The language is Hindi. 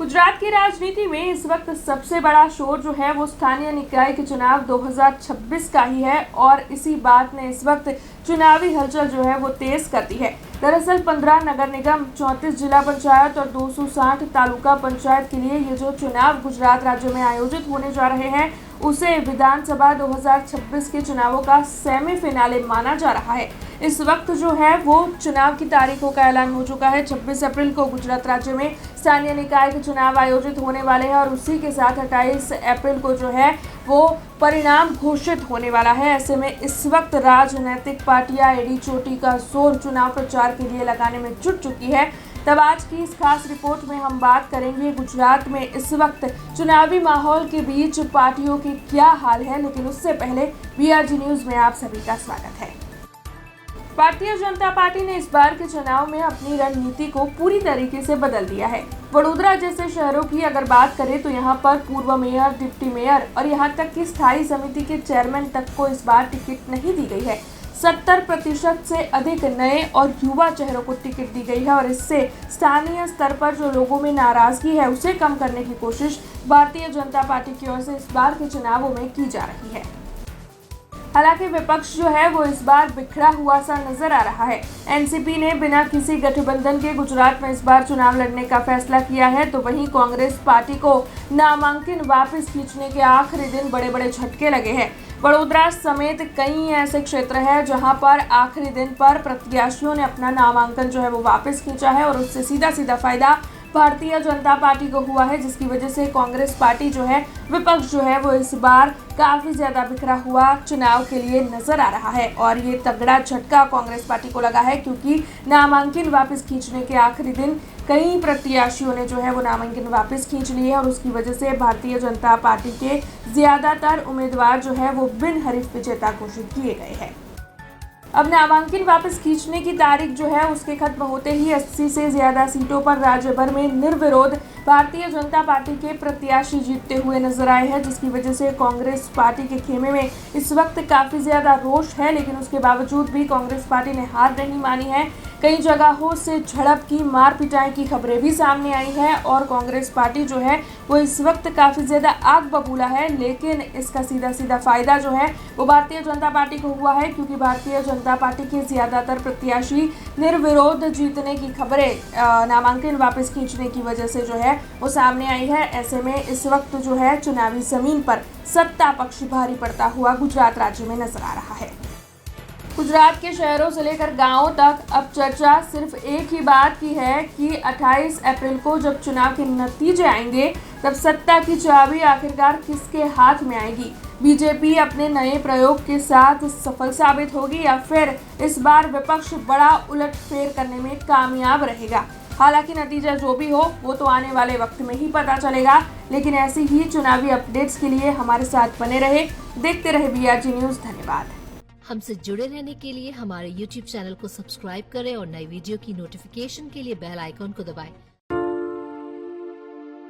गुजरात की राजनीति में इस वक्त सबसे बड़ा शोर जो है वो स्थानीय निकाय के चुनाव 2026 का ही है और इसी बात ने इस वक्त चुनावी हलचल जो है वो तेज कर दी है। दरअसल 15 नगर निगम, 34 जिला पंचायत और 260 तालुका पंचायत के लिए ये जो चुनाव गुजरात राज्य में आयोजित होने जा रहे हैं उसे विधानसभा 2026 के चुनावों का सेमीफिनाले माना जा रहा है। इस वक्त जो है वो चुनाव की तारीखों का ऐलान हो चुका है। 26 अप्रैल को गुजरात राज्य में स्थानीय निकाय के चुनाव आयोजित होने वाले हैं और उसी के साथ 28 अप्रैल को जो है वो परिणाम घोषित होने वाला है। ऐसे में इस वक्त राजनीतिक पार्टियां एड़ी चोटी का जोर चुनाव प्रचार के लिए लगाने में जुट चुकी है। तब आज की इस खास रिपोर्ट में हम बात करेंगे गुजरात में इस वक्त चुनावी माहौल के बीच पार्टियों की क्या हाल है, लेकिन उससे पहले BRG न्यूज में आप सभी का स्वागत है। भारतीय जनता पार्टी ने इस बार के चुनाव में अपनी रणनीति को पूरी तरीके से बदल दिया है। वडोदरा जैसे शहरों की अगर बात करें तो यहाँ पर पूर्व मेयर, डिप्टी मेयर और यहाँ तक कि स्थायी समिति के चेयरमैन तक को इस बार टिकट नहीं दी गई है। 70% से अधिक नए और युवा चेहरों को टिकट दी गई है और इससे स्थानीय स्तर पर जो लोगों में नाराजगी है उसे कम करने की कोशिश भारतीय जनता पार्टी की ओर से इस बार के चुनावों में की जा रही है। हालांकि विपक्ष जो है वो इस बार बिखरा हुआ सा नजर आ रहा है। एनसीपी ने बिना किसी गठबंधन के गुजरात में इस बार चुनाव लड़ने का फैसला किया है, तो वहीं कांग्रेस पार्टी को नामांकन वापस खींचने के आखिरी दिन बड़े बड़े झटके लगे हैं। वडोदरा समेत कई ऐसे क्षेत्र हैं जहां पर आखिरी दिन पर प्रत्याशियों ने अपना नामांकन जो है वो वापस खींचा है और उससे सीधा फायदा भारतीय जनता पार्टी को हुआ है, जिसकी वजह से कांग्रेस पार्टी जो है, विपक्ष जो है वो इस बार काफी ज्यादा बिखरा हुआ चुनाव के लिए नजर आ रहा है। और ये तगड़ा झटका कांग्रेस पार्टी को लगा है क्योंकि नामांकन वापस खींचने के आखिरी दिन कई प्रत्याशियों ने जो है वो नामांकन वापस खींच लिए है और उसकी वजह से भारतीय जनता पार्टी के ज्यादातर उम्मीदवार जो है वो बिन हरीफ विजेता घोषित किए गए हैं। अब नामांकन वापस खींचने की तारीख जो है उसके खत्म होते ही 80 से ज्यादा सीटों पर राज्य भर में निर्विरोध भारतीय जनता पार्टी के प्रत्याशी जीतते हुए नजर आए हैं, जिसकी वजह से कांग्रेस पार्टी के खेमे में इस वक्त काफी ज्यादा रोष है। लेकिन उसके बावजूद भी कांग्रेस पार्टी ने हार नहीं मानी है। कई जगहों से झड़प की, मार पिटाई की खबरें भी सामने आई है और कांग्रेस पार्टी जो है वो इस वक्त काफी ज्यादा आग बबूला है। लेकिन इसका सीधा फायदा जो है वो भारतीय जनता पार्टी को हुआ है क्योंकि भारतीय जनता पार्टी के ज्यादातर प्रत्याशी निर्विरोध जीतने की खबरें नामांकन वापस खींचने की वजह से जो है वो सामने आई है। ऐसे में इस वक्त जो है चुनावी जमीन पर सत्ता पक्ष भारी पड़ता हुआ गुजरात राज्य में नजर आ रहा है। गुजरात के शहरों से लेकर गांवों तक अब चर्चा सिर्फ एक ही बात की है कि 28 अप्रैल को जब चुनाव के नतीजे आएंगे तब सत्ता की चाबी आखिरकार किसके हाथ में आएगी। बीजेपी अपने नए प्रयोग के साथ सफल साबित होगी या फिर इस बार विपक्ष बड़ा उलटफेर करने में कामयाब रहेगा। हालांकि नतीजा जो भी हो वो तो आने वाले वक्त में ही पता चलेगा, लेकिन ऐसी ही चुनावी अपडेट्स के लिए हमारे साथ बने रहे, देखते रहे BRG न्यूज। धन्यवाद। हमसे जुड़े रहने के लिए हमारे YouTube चैनल को सब्सक्राइब करें और नई वीडियो की नोटिफिकेशन के लिए बेल आइकॉन को दबाएं।